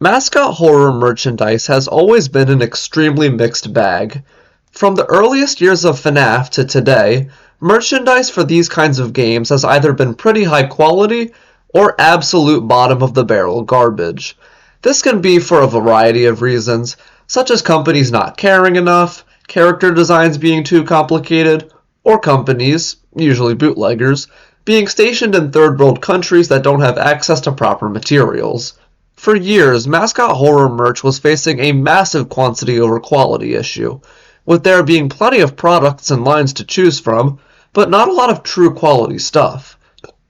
Mascot horror merchandise has always been an extremely mixed bag. From the earliest years of FNaF to today, merchandise for these kinds of games has either been pretty high quality or absolute bottom of the barrel garbage. This can be for a variety of reasons, such as companies not caring enough, character designs being too complicated, or companies, usually bootleggers, being stationed in third world countries that don't have access to proper materials. For years, Mascot horror merch was facing a massive quantity over quality issue, with there being plenty of products and lines to choose from, but not a lot of true quality stuff.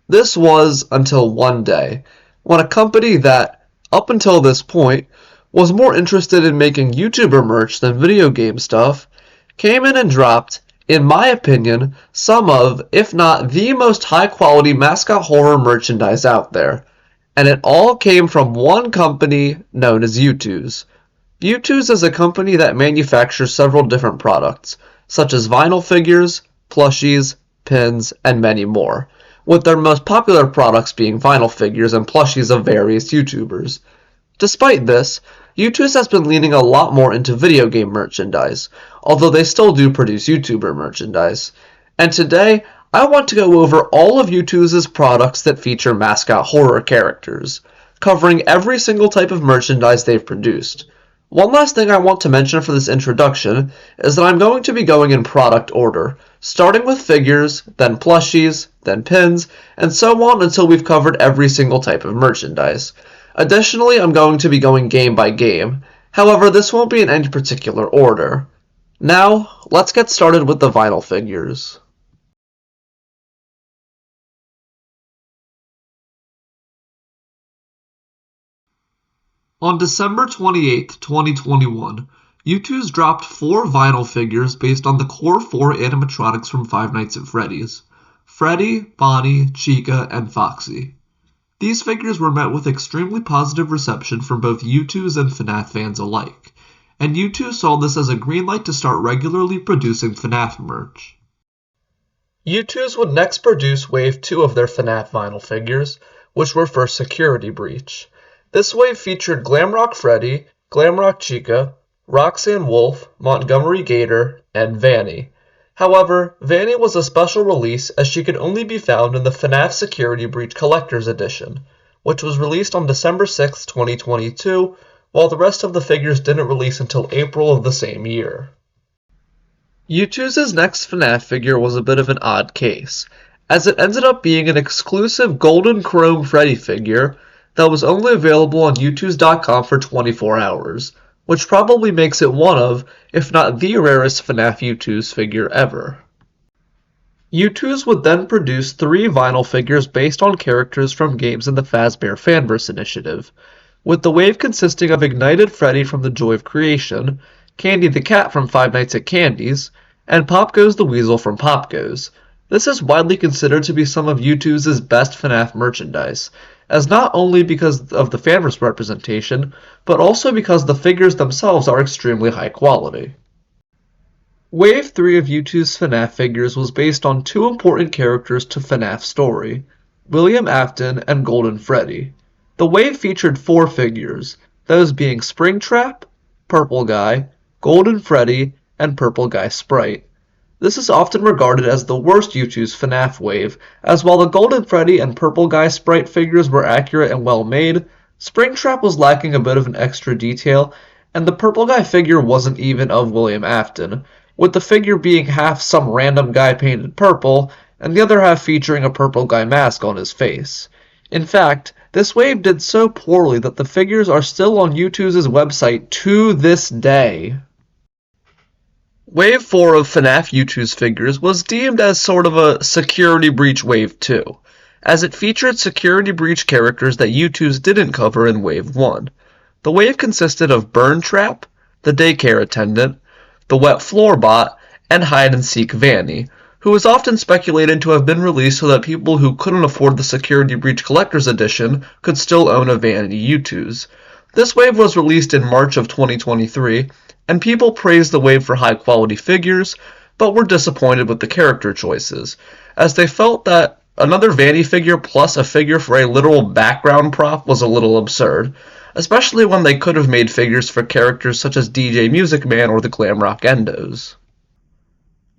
This was until one day, when a company that, up until this point, was more interested in making YouTuber merch than video game stuff, came in and dropped, in my opinion, some of, if not the most high-quality Mascot horror merchandise out there. And it all came from one company known as YouTooz. YouTooz is a company that manufactures several different products, such as vinyl figures, plushies, pins, and many more, with their most popular products being vinyl figures and plushies of various YouTubers. Despite this, YouTooz has been leaning a lot more into video game merchandise, although they still do produce YouTuber merchandise. And today, I want to go over all of YouTooz's products that feature Mascot horror characters, covering every single type of merchandise they've produced. One last thing I want to mention for this introduction is that I'm going to be going in product order, starting with figures, then plushies, then pins, and so on until we've covered every single type of merchandise. Additionally, I'm going to be going game by game. However, this won't be in any particular order. Now, let's get started with the vinyl figures. On December 28, 2021, YouTooz dropped 4 vinyl figures based on the core 4 animatronics from Five Nights at Freddy's: Freddy, Bonnie, Chica, and Foxy. These figures were met with extremely positive reception from both YouTooz and FNaF fans alike, and YouTooz saw this as a green light to start regularly producing FNaF merch. YouTooz would next produce Wave 2 of their FNaF vinyl figures, which were for Security Breach. This wave featured Glamrock Freddy, Glamrock Chica, Roxanne Wolf, Montgomery Gator, and Vanny. However, Vanny was a special release as she could only be found in the FNaF Security Breach Collector's Edition, which was released on December 6, 2022, while the rest of the figures didn't release until April of the same year. YouTooz's next FNaF figure was a bit of an odd case, as it ended up being an exclusive Golden Chrome Freddy figure that was only available on YouTooz.com for 24 hours, which probably makes it one of, if not the rarest FNaF YouTooz figure ever. YouTooz would then produce 3 vinyl figures based on characters from games in the Fazbear Fanverse initiative, with the wave consisting of Ignited Freddy from The Joy of Creation, Candy the Cat from Five Nights at Candy's, and Pop Goes the Weasel from Pop Goes. This is widely considered to be some of YouTooz's best FNaF merchandise, as not only because of the fanverse representation, but also because the figures themselves are extremely high quality. Wave 3 of YouTooz FNaF figures was based on 2 important characters to FNaF's story, William Afton and Golden Freddy. The wave featured 4 figures, those being Springtrap, Purple Guy, Golden Freddy, and Purple Guy Sprite. This is often regarded as the worst YouTooz FNaF wave, as while the Golden Freddy and Purple Guy Sprite figures were accurate and well made, Springtrap was lacking a bit of an extra detail, and the Purple Guy figure wasn't even of William Afton, with the figure being half some random guy painted purple, and the other half featuring a Purple Guy mask on his face. In fact, this wave did so poorly that the figures are still on YouTooz's website to this day. Wave 4 of FNaF YouTooz figures was deemed as sort of a Security Breach Wave 2, as it featured Security Breach characters that YouTooz didn't cover in Wave 1. The wave consisted of Burn Trap, the Daycare Attendant, the Wet Floor Bot, and Hide-and-Seek Vanny, who was often speculated to have been released so that people who couldn't afford the Security Breach Collector's Edition could still own a Vanny YouTooz. This wave was released in March of 2023, and people praised the wave for high-quality figures, but were disappointed with the character choices, as they felt that another Vanny figure plus a figure for a literal background prop was a little absurd. especially when they could have made figures for characters such as DJ Music Man or the Glamrock Endos.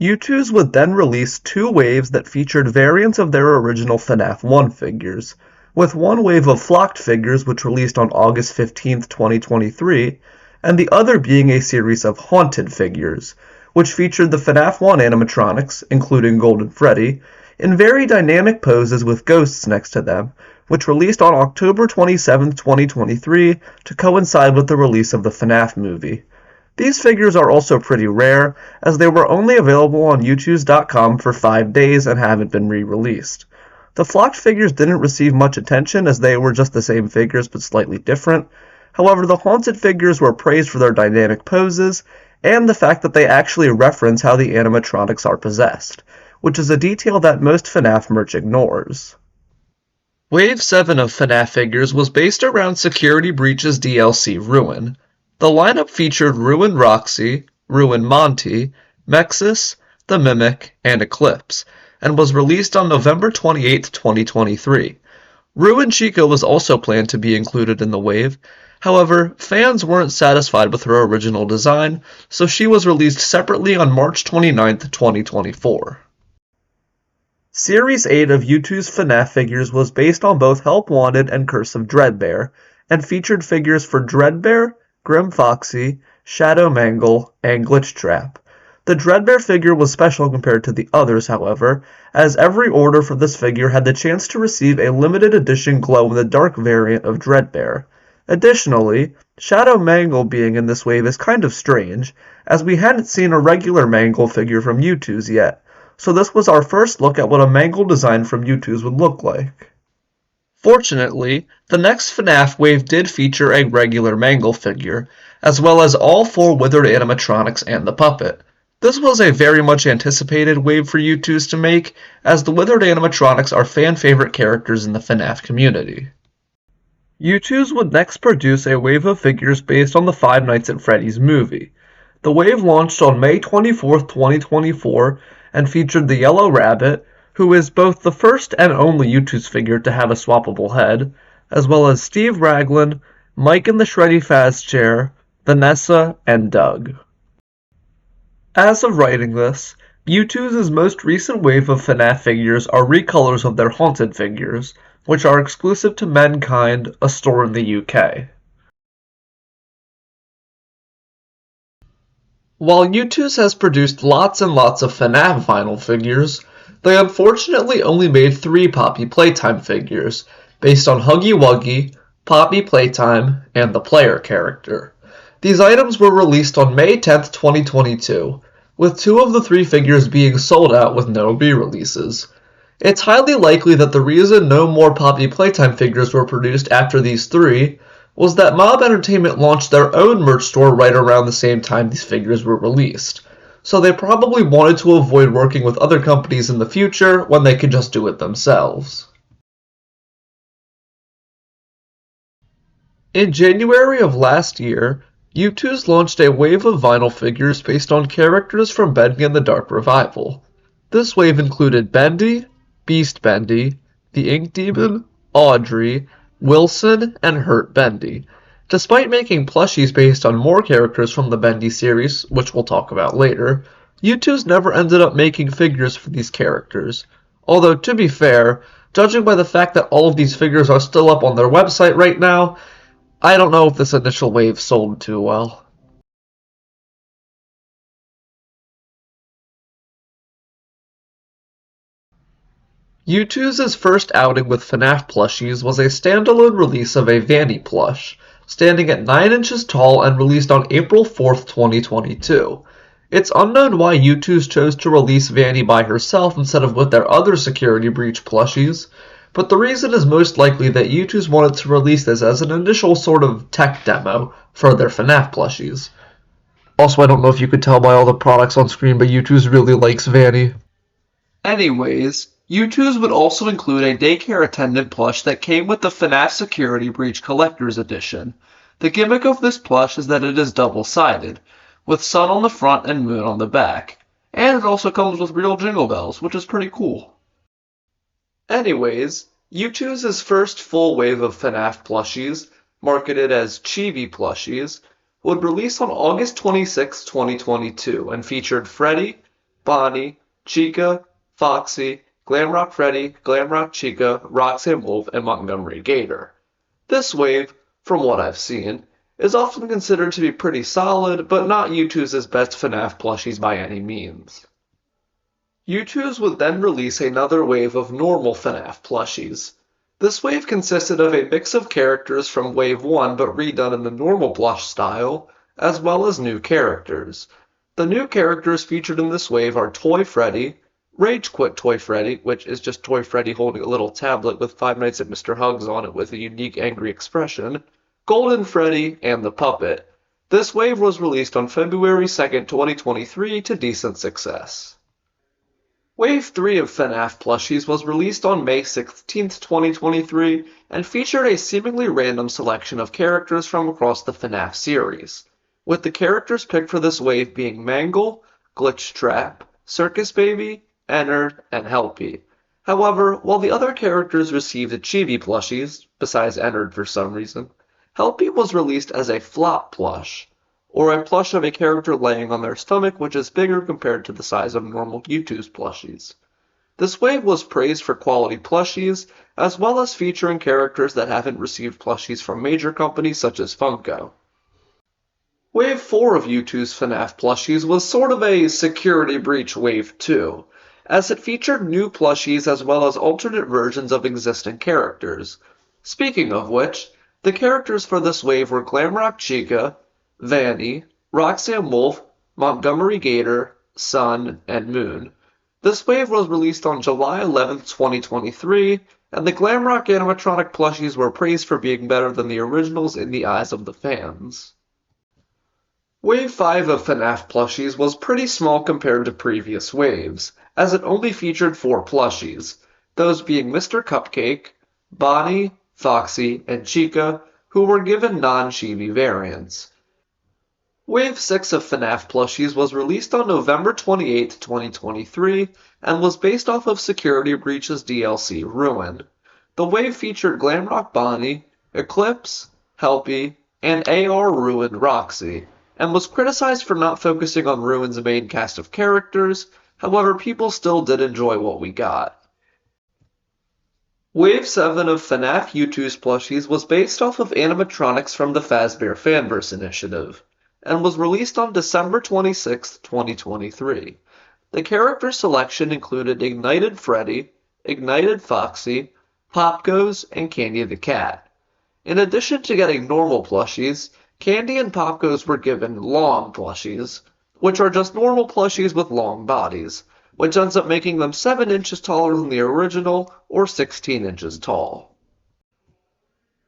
YouTooz would then release two waves that featured variants of their original FNaF 1 figures, with one wave of flocked figures which released on August 15, 2023, and the other being a series of haunted figures, which featured the FNaF 1 animatronics, including Golden Freddy, in very dynamic poses with ghosts next to them, which released on October 27, 2023, to coincide with the release of the FNaF movie. These figures are also pretty rare, as they were only available on YouTooz.com for 5 days and haven't been re-released. The flocked figures didn't receive much attention as they were just the same figures but slightly different. However, the haunted figures were praised for their dynamic poses and the fact that they actually reference how the animatronics are possessed, which is a detail that most FNaF merch ignores. Wave 7 of FNaF figures was based around Security Breach's DLC Ruin. The lineup featured Ruin Roxy, Ruin Monty, Mexus, The Mimic, and Eclipse, and was released on November 28, 2023. Ruin Chica was also planned to be included in the wave. However, fans weren't satisfied with her original design, so she was released separately on March 29, 2024. Series 8 of YouTooz FNaF figures was based on both Help Wanted and Curse of Dreadbear, and featured figures for Dreadbear, Grim Foxy, Shadow Mangle, and Glitch Trap. The Dreadbear figure was special compared to the others, however, as every order for this figure had the chance to receive a limited edition glow-in-the-dark variant of Dreadbear. Additionally, Shadow Mangle being in this wave is kind of strange, as we hadn't seen a regular Mangle figure from YouTooz yet, so this was our first look at what a Mangle design from YouTooz would look like. Fortunately, the next FNaF wave did feature a regular Mangle figure, as well as all 4 withered animatronics and the puppet. This was a very much anticipated wave for YouTooz to make, as the withered animatronics are fan-favorite characters in the FNaF community. YouTooz would next produce a wave of figures based on the Five Nights at Freddy's movie. The wave launched on May 24, 2024, and featured the Yellow Rabbit, who is both the first and only YouTooz figure to have a swappable head, as well as Steve Raglan, Mike in the Shreddy Faz chair, Vanessa, and Doug. As of writing this, YouTooz's most recent wave of FNaF figures are recolors of their haunted figures, which are exclusive to Mankind, a store in the UK. While YouTooz has produced lots and lots of FNaF vinyl figures, they unfortunately only made 3 Poppy Playtime figures, based on Huggy Wuggy, Poppy Playtime, and the player character. These items were released on May 10, 2022, with 2 of the 3 figures being sold out with no re-releases. It's highly likely that the reason no more Poppy Playtime figures were produced after these 3 was that Mob Entertainment launched their own merch store right around the same time these figures were released, so they probably wanted to avoid working with other companies in the future when they could just do it themselves. In January of last year, YouTooz launched a wave of vinyl figures based on characters from Bendy and the Dark Revival. This wave included Bendy, Beast Bendy, the Ink Demon, Audrey, Wilson, and Hurt Bendy. Despite making plushies based on more characters from the Bendy series, which we'll talk about later, YouTooz never ended up making figures for these characters. Although, to be fair, judging by the fact that all of these figures are still up on their website right now, I don't know if this initial wave sold too well. YouTooz's first outing with FNaF plushies was a standalone release of a Vanny plush, standing at 9 inches tall and released on April 4th, 2022. It's unknown why YouTooz chose to release Vanny by herself instead of with their other Security Breach plushies, but the reason is most likely that YouTooz wanted to release this as an initial sort of tech demo for their FNaF plushies. Also, I don't know if you could tell by all the products on screen, but YouTooz really likes Vanny. Anyways, YouTooz would also include a daycare attendant plush that came with the FNaF Security Breach Collector's Edition. The gimmick of this plush is that it is double-sided, with sun on the front and moon on the back, and it also comes with real jingle bells, which is pretty cool. Anyways, YouTooz's first full wave of FNaF plushies marketed as Chibi plushies, would release on August 26, 2022, and featured Freddy, Bonnie, Chica, Foxy, Glamrock Freddy, Glamrock Chica, Roxanne Wolf, and Montgomery Gator. This wave, from what I've seen, is often considered to be pretty solid, but not YouTooz' best FNaF plushies by any means. YouTooz would then release another wave of normal FNaF plushies. This wave consisted of a mix of characters from Wave 1 but redone in the normal plush style, as well as new characters. The new characters featured in this wave are Toy Freddy, Rage Quit Toy Freddy, which is just Toy Freddy holding a little tablet with Five Nights at Mr. Hugs on it with a unique angry expression, Golden Freddy, and the Puppet. This wave was released on February 2nd, 2023 to decent success. Wave 3 of FNaF plushies was released on May 16, 2023, and featured a seemingly random selection of characters from across the FNaF series, with the characters picked for this wave being Mangle, Glitch Trap, Circus Baby, Ennard, and Helpy. However, while the other characters received Chibi plushies, besides Ennard for some reason, Helpy was released as a flop plush, or a plush of a character laying on their stomach which is bigger compared to the size of normal YouTooz plushies. This wave was praised for quality plushies, as well as featuring characters that haven't received plushies from major companies such as Funko. Wave 4 of YouTooz FNaF plushies was sort of a security breach Wave 2, as it featured new plushies as well as alternate versions of existing characters. Speaking of which, the characters for this wave were Glamrock Chica, Vanny, Roxanne Wolf, Montgomery Gator, Sun, and Moon. This wave was released on July 11, 2023, and the Glamrock animatronic plushies were praised for being better than the originals in the eyes of the fans. Wave 5 of FNaF plushies was pretty small compared to previous waves, as it only featured 4 plushies, those being Mr. Cupcake, Bonnie, Foxy, and Chica, who were given non-chibi variants. Wave 6 of FNaF plushies was released on November 28, 2023, and was based off of Security Breach's DLC Ruin. The wave featured Glamrock Bonnie, Eclipse, Helpy, and AR Ruin Roxy, and was criticized for not focusing on Ruin's main cast of characters. However, people still did enjoy what we got. Wave 7 of FNaF YouTooz plushies was based off of animatronics from the Fazbear Fanverse initiative, and was released on December 26, 2023. The character selection included Ignited Freddy, Ignited Foxy, Popgoes, and Candy the Cat. In addition to getting normal plushies, Candy and Popgoes were given long plushies, which are just normal plushies with long bodies, which ends up making them 7 inches taller than the original, or 16 inches tall.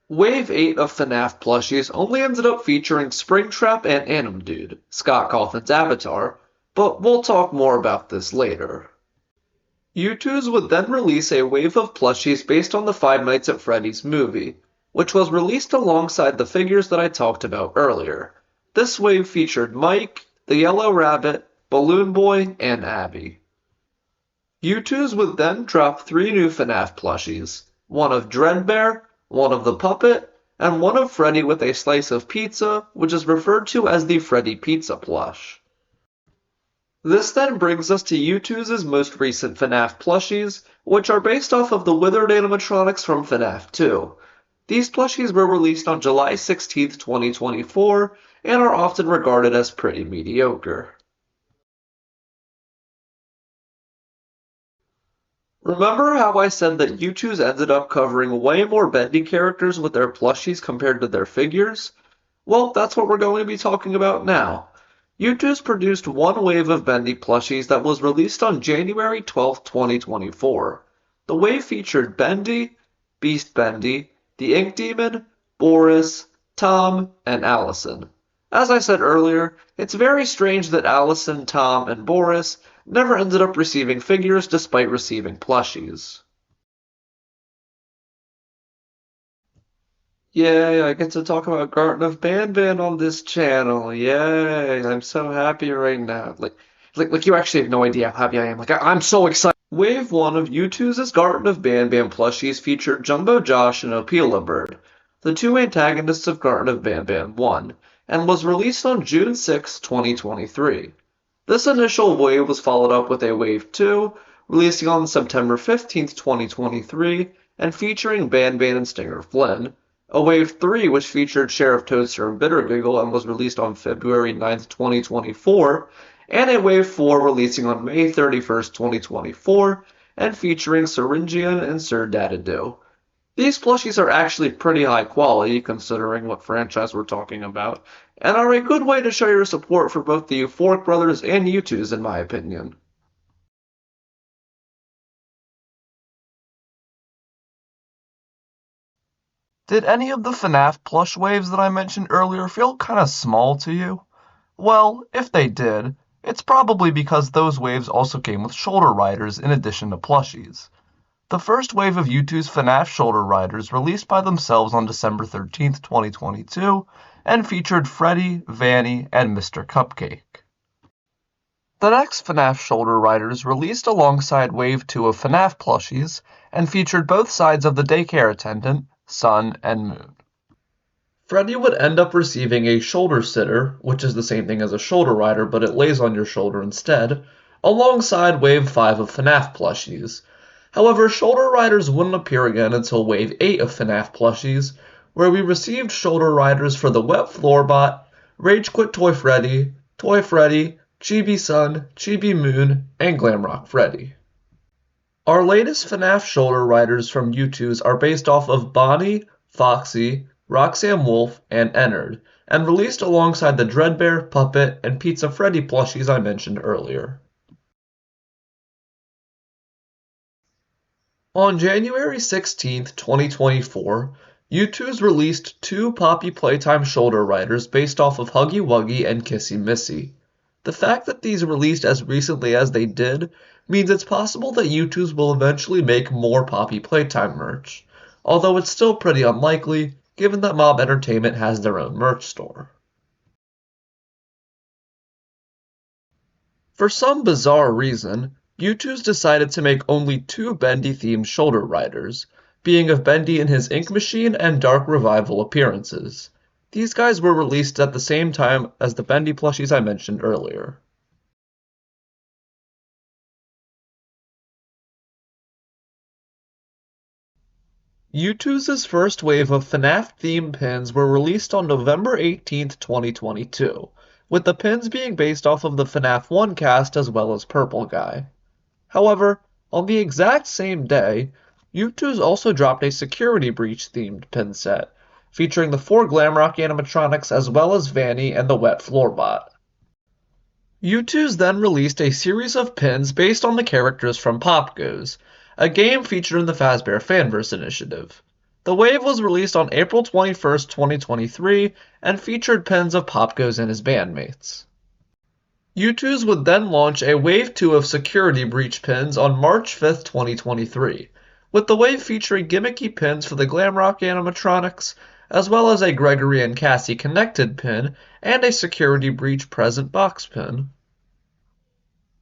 Wave 8 of FNaF plushies only ended up featuring Springtrap and Anim Dude, Scott Cawthon's avatar, but we'll talk more about this later. YouTooz would then release a wave of plushies based on the Five Nights at Freddy's movie, which was released alongside the figures that I talked about earlier. This wave featured Mike, the Yellow Rabbit, Balloon Boy, and Abby. YouTooz would then drop 3 new FNaF plushies, one of Dreadbear, one of the Puppet, and one of Freddy with a slice of pizza, which is referred to as the Freddy Pizza plush. This then brings us to YouTooz's most recent FNaF plushies, which are based off of the Withered animatronics from FNaF 2. These plushies were released on July 16, 2024, and are often regarded as pretty mediocre. Remember how I said that YouTooz ended up covering way more Bendy characters with their plushies compared to their figures? Well, that's what we're going to be talking about now. YouTooz produced one wave of Bendy plushies that was released on January 12, 2024. The wave featured Bendy, Beast Bendy, the Ink Demon, Boris, Tom, and Allison. As I said earlier, it's very strange that Allison, Tom, and Boris never ended up receiving figures despite receiving plushies. Yay, I get to talk about Garten of Banban on this channel. Yay, I'm so happy right now. Like you actually have no idea how happy I am. I'm so excited. Wave 1 of YouTooz's Garten of Banban plushies featured Jumbo Josh and Opila Bird. the two antagonists of Garten of Banban 1, and was released on June 6, 2023. This initial wave was followed up with a Wave 2, releasing on September 15, 2023, and featuring Banban and Stinger Flynn, a Wave 3 which featured Sheriff Toadster and Bittergiggle and was released on February 9, 2024, and a Wave 4 releasing on May 31, 2024, and featuring Syringian and Sir Dadadoo. These plushies are actually pretty high quality, considering what franchise we're talking about, and are a good way to show your support for both the Euphoric Brothers and YouTooz, in my opinion. Did any of the FNaF plush waves that I mentioned earlier feel kinda small to you? Well, if they did, it's probably because those waves also came with shoulder riders in addition to plushies. The first wave of YouTooz FNaF shoulder riders released by themselves on December 13th, 2022, and featured Freddy, Vanny, and Mr. Cupcake. The next FNaF shoulder riders released alongside Wave 2 of FNaF plushies, and featured both sides of the daycare attendant, Sun and Moon. Freddy would end up receiving a shoulder sitter, which is the same thing as a shoulder rider but it lays on your shoulder instead, alongside Wave 5 of FNaF plushies. However, shoulder riders wouldn't appear again until Wave 8 of FNaF plushies, where we received shoulder riders for the Wet Floorbot, Rage Quit Toy Freddy, Chibi Sun, Chibi Moon, and Glamrock Freddy. Our latest FNaF shoulder riders from YouTooz are based off of Bonnie, Foxy, Roxanne Wolf, and Ennard, and released alongside the Dreadbear, Puppet, and Pizza Freddy plushies I mentioned earlier. On January 16, 2024, YouTooz released two Poppy Playtime shoulder riders based off of Huggy Wuggy and Kissy Missy. The fact that these released as recently as they did means it's possible that YouTooz will eventually make more Poppy Playtime merch, although it's still pretty unlikely given that Mob Entertainment has their own merch store. For some bizarre reason, YouTooz decided to make only two Bendy-themed shoulder riders, being of Bendy in his Ink Machine and Dark Revival appearances. These guys were released at the same time as the Bendy plushies I mentioned earlier. YouTooz's first wave of FNaF-themed pins were released on November 18, 2022, with the pins being based off of the FNaF 1 cast as well as Purple Guy. However, on the exact same day, YouTooz also dropped a Security Breach-themed pin set, featuring the 4 Glamrock animatronics as well as Vanny and the Wet Floorbot. YouTooz then released a series of pins based on the characters from Pop Goes, a game featured in the Fazbear Fanverse initiative. The wave was released on April 21, 2023, and featured pins of Pop Goes and his bandmates. YouTooz would then launch a Wave 2 of Security Breach pins on March 5, 2023, with the wave featuring gimmicky pins for the Glamrock animatronics, as well as a Gregory and Cassie connected pin and a Security Breach present box pin.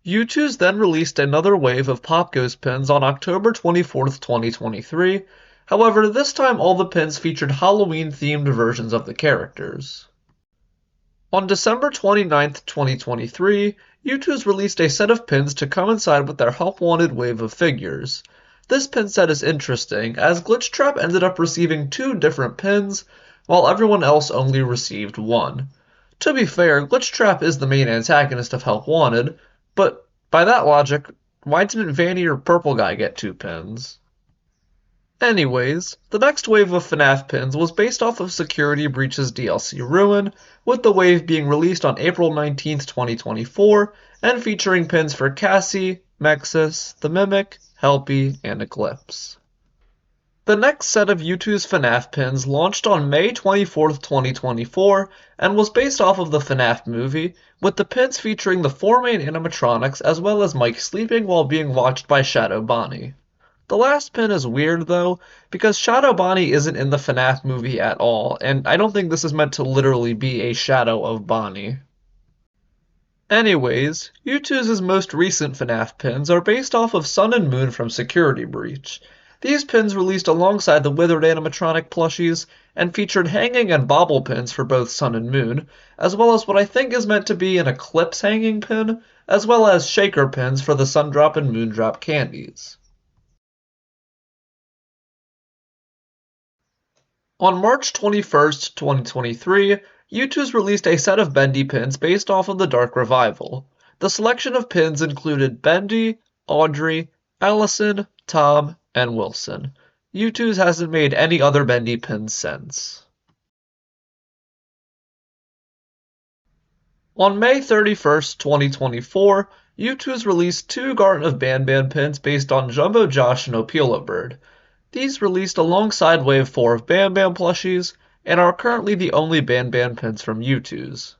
YouTooz then released another wave of Pop Goes pins on October 24, 2023, however this time all the pins featured Halloween-themed versions of the characters. On December 29, 2023, YouTooz released a set of pins to coincide with their Help Wanted wave of figures. This pin set is interesting, as Glitchtrap ended up receiving 2 different pins, while everyone else only received 1. To be fair, Glitchtrap is the main antagonist of Help Wanted, but by that logic, why didn't Vanny or Purple Guy get 2 pins? Anyways, the next wave of FNaF pins was based off of Security Breach's DLC Ruin, with the wave being released on April 19, 2024, and featuring pins for Cassie, Mexus, The Mimic, Helpy, and Eclipse. The next set of YouTooz FNaF pins launched on May 24, 2024, and was based off of the FNaF movie, with the pins featuring the 4 main animatronics as well as Mike sleeping while being watched by Shadow Bonnie. The last pin is weird though, because Shadow Bonnie isn't in the FNaF movie at all, and I don't think this is meant to literally be a shadow of Bonnie. Anyways, YouTooz's most recent FNaF pins are based off of Sun and Moon from Security Breach. These pins released alongside the Withered animatronic plushies and featured hanging and bobble pins for both Sun and Moon, as well as what I think is meant to be an Eclipse hanging pin, as well as shaker pins for the Sundrop and Moondrop candies. On March 21st, 2023, YouTooz released a set of Bendy pins based off of the Dark Revival. The selection of pins included Bendy, Audrey, Allison, Tom, and Wilson. YouTooz hasn't made any other Bendy pins since. On May 31st, 2024, YouTooz released two Garten of Banban pins based on Jumbo Josh and Opila Bird. These released alongside Wave 4 of Banban plushies, and are currently the only Banban pins from YouTooz.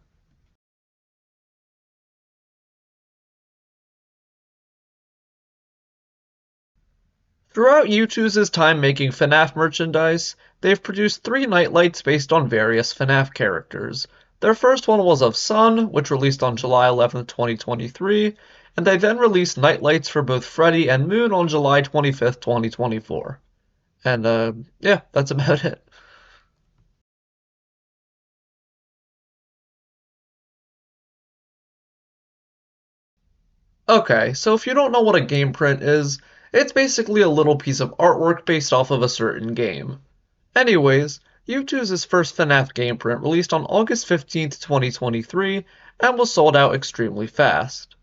Throughout YouTooz's time making FNaF merchandise, they've produced 3 Night-lights based on various FNaF characters. Their first one was of Sun, which released on July 11, 2023, and they then released Night-lights for both Freddy and Moon on July 25, 2024. And, yeah, that's about it. Okay, so if you don't know what a game print is, it's basically a little piece of artwork based off of a certain game. Anyways, YouTooz' first FNaF game print released on August 15th, 2023, and was sold out extremely fast.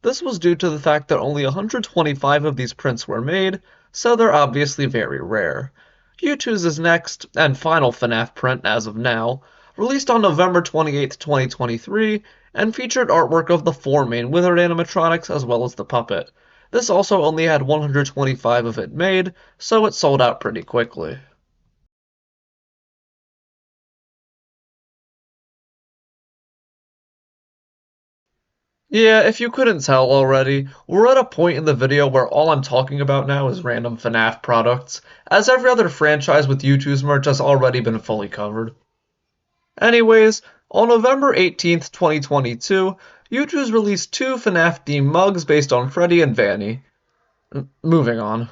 This was due to the fact that only 125 of these prints were made, so they're obviously very rare. YouTooz' next, and final FNaF print as of now, released on November 28th, 2023, and featured artwork of the 4 main Withered animatronics as well as the puppet. This also only had 125 of it made, so it sold out pretty quickly. Yeah, if you couldn't tell already, we're at a point in the video where all I'm talking about now is random FNaF products, as every other franchise with YouTooz merch has already been fully covered. Anyways, on November 18th, 2022, YouTooz released 2 FNaF themed mugs based on Freddy and Vanny. Moving on.